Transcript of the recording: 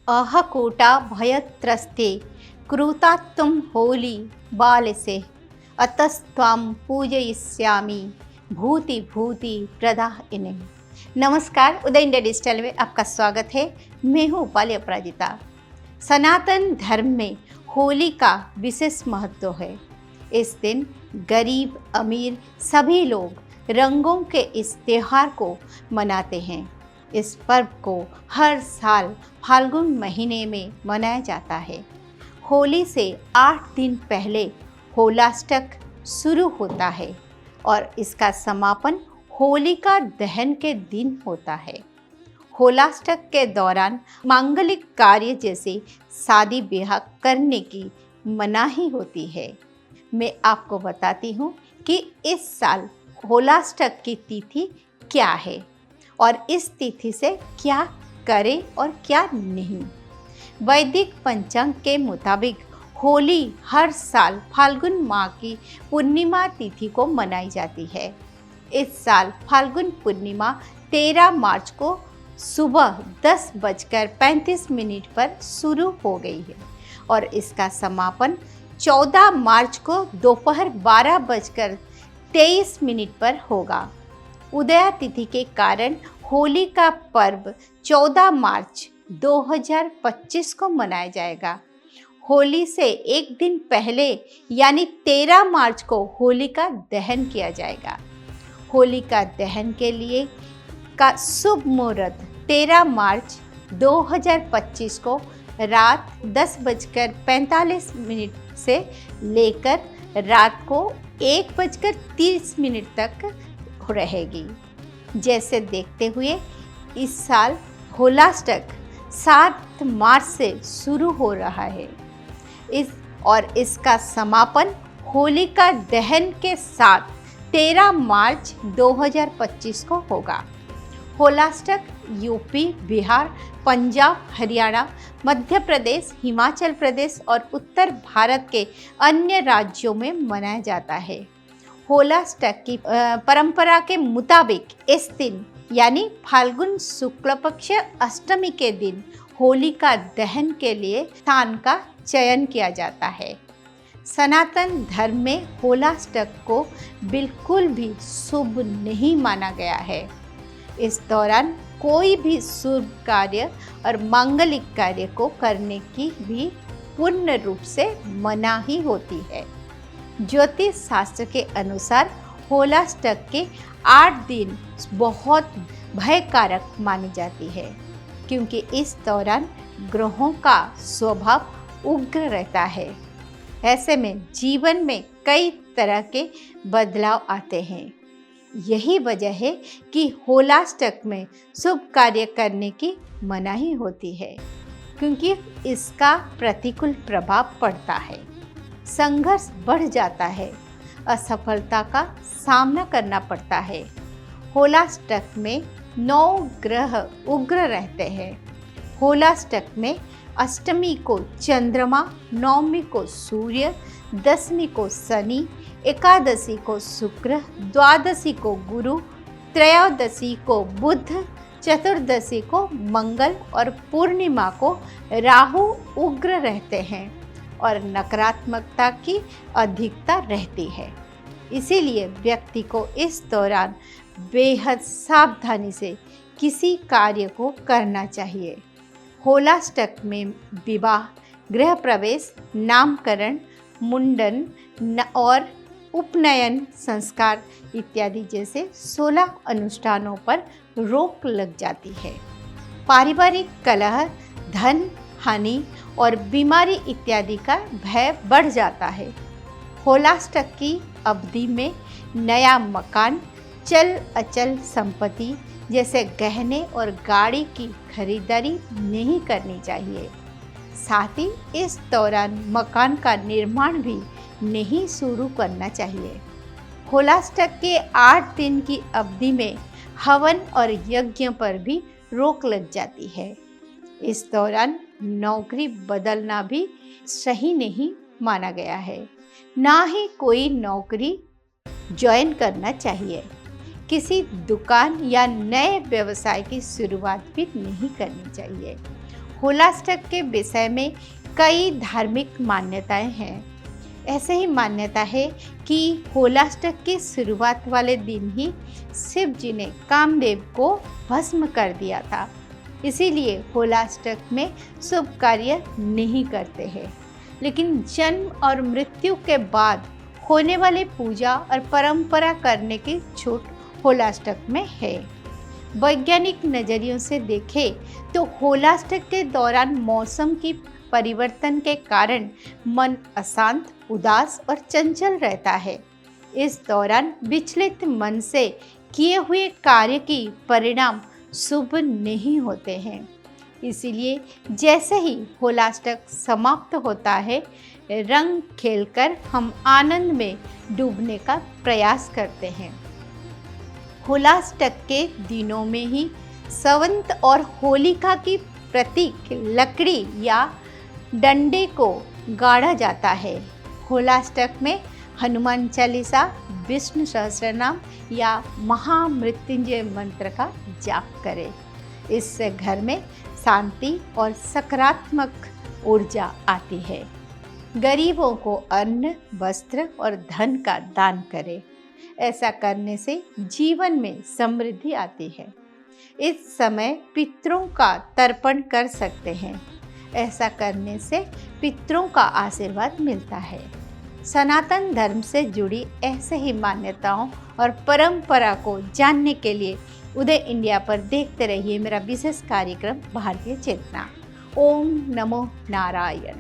अहकूटा भयत्रस्ते कृतात्तुं होली बालसे अतस्त्वां पूजयिष्यामि भूति भूति प्रदायिने। नमस्कार, उदय India digital में आपका स्वागत है। मैं हूँ उपाली अपराजिता। सनातन धर्म में होली का विशेष महत्व है। इस दिन गरीब अमीर सभी लोग रंगों के इस त्यौहार को मनाते हैं। इस पर्व को हर साल फाल्गुन महीने में मनाया जाता है। होली से 8 दिन पहले होलाष्टक शुरू होता है और इसका समापन होलिका दहन के दिन होता है। होलाष्टक के दौरान मांगलिक कार्य जैसे शादी ब्याह करने की मनाही होती है। मैं आपको बताती हूँ कि इस साल होलाष्टक की तिथि क्या है और इस तिथि से क्या करें और क्या नहीं। वैदिक पंचांग के मुताबिक होली हर साल फाल्गुन माह की पूर्णिमा तिथि को मनाई जाती है। इस साल फाल्गुन पूर्णिमा 13 मार्च को सुबह 10:35 पर शुरू हो गई है और इसका समापन 14 मार्च को दोपहर 12:23 पर होगा। उदया तिथि के कारण होली का पर्व 14 मार्च 2025 को मनाया जाएगा। होली से एक दिन पहले यानी 13 मार्च को होली का दहन किया जाएगा। होली का दहन के लिए का शुभ मुहूर्त 13 मार्च 2025 को रात 10:45 से लेकर रात को 1:30 तक रहेगी। जैसे देखते हुए इस साल होलाष्टक 7 मार्च से शुरू हो रहा है इसका समापन होलिका दहन के साथ 13 मार्च 2025 को होगा। होलाष्टक यूपी, बिहार, पंजाब, हरियाणा, मध्य प्रदेश, हिमाचल प्रदेश और उत्तर भारत के अन्य राज्यों में मनाया जाता है। होलाष्टक की परंपरा के मुताबिक इस दिन यानी फाल्गुन शुक्ल पक्ष अष्टमी के दिन होलिका दहन के लिए स्थान का चयन किया जाता है। सनातन धर्म में होलाष्टक को बिल्कुल भी शुभ नहीं माना गया है। इस दौरान कोई भी शुभ कार्य और मांगलिक कार्य को करने की भी पूर्ण रूप से मनाही होती है। ज्योतिष शास्त्र के अनुसार होलाष्टक के 8 दिन बहुत भयकारक मानी जाती है क्योंकि इस दौरान ग्रहों का स्वभाव उग्र रहता है। ऐसे में जीवन में कई तरह के बदलाव आते हैं। यही वजह है कि होलाष्टक में शुभ कार्य करने की मनाही होती है क्योंकि इसका प्रतिकूल प्रभाव पड़ता है। संघर्ष बढ़ जाता है, असफलता का सामना करना पड़ता है। होलाष्टक में 9 ग्रह उग्र रहते हैं। होलाष्टक में अष्टमी को चंद्रमा, नवमी को सूर्य, दशमी को शनि, एकादशी को शुक्र, द्वादशी को गुरु, त्रयोदशी को बुध, चतुर्दशी को मंगल और पूर्णिमा को राहु उग्र रहते हैं और नकारात्मकता की अधिकता रहती है। इसीलिए व्यक्ति को इस दौरान बेहद सावधानी से किसी कार्य को करना चाहिए। होलाष्टक में विवाह, गृह प्रवेश, नामकरण, मुंडन और उपनयन संस्कार इत्यादि जैसे 16 अनुष्ठानों पर रोक लग जाती है। पारिवारिक कलह, धन हानि और बीमारी इत्यादि का भय बढ़ जाता है। होलाष्टक की अवधि में नया मकान, चल अचल संपत्ति जैसे गहने और गाड़ी की खरीदारी नहीं करनी चाहिए। साथ ही इस दौरान मकान का निर्माण भी नहीं शुरू करना चाहिए। होलाष्टक के 8 दिन की अवधि में हवन और यज्ञ पर भी रोक लग जाती है। इस दौरान नौकरी बदलना भी सही नहीं माना गया है। ना ही कोई नौकरी ज्वाइन करना चाहिए। किसी दुकान या नए व्यवसाय की शुरुआत भी नहीं करनी चाहिए। होलाष्टक के विषय में कई धार्मिक मान्यताएं हैं। ऐसे ही मान्यता है कि होलाष्टक की शुरुआत वाले दिन ही शिव जी ने कामदेव को भस्म कर दिया था, इसीलिए होलाष्टक में शुभ कार्य नहीं करते हैं। लेकिन जन्म और मृत्यु के बाद होने वाले पूजा और परंपरा करने की छूट होलाष्टक में है। वैज्ञानिक नज़रियों से देखें तो होलाष्टक के दौरान मौसम की परिवर्तन के कारण मन अशांत, उदास और चंचल रहता है। इस दौरान विचलित मन से किए हुए कार्य की परिणाम शुभ नहीं होते हैं। इसीलिए जैसे ही होलाष्टक समाप्त होता है, रंग खेलकर हम आनंद में डूबने का प्रयास करते हैं। होलाष्टक के दिनों में ही संवत और होलिका की प्रतीक लकड़ी या डंडे को गाड़ा जाता है। होलाष्टक में हनुमान चालीसा, विष्णु सहस्त्रनाम या महामृत्युंजय मंत्र का जाप करें। इससे घर में शांति और सकारात्मक ऊर्जा आती है। गरीबों को अन्न, वस्त्र और धन का दान करें। ऐसा करने से जीवन में समृद्धि आती है। इस समय पितरों का तर्पण कर सकते हैं। ऐसा करने से पितरों का आशीर्वाद मिलता है। सनातन धर्म से जुड़ी ऐसे ही मान्यताओं और परंपरा को जानने के लिए उदय इंडिया पर देखते रहिए मेरा विशेष कार्यक्रम भारतीय चेतना। ओम नमो नारायण।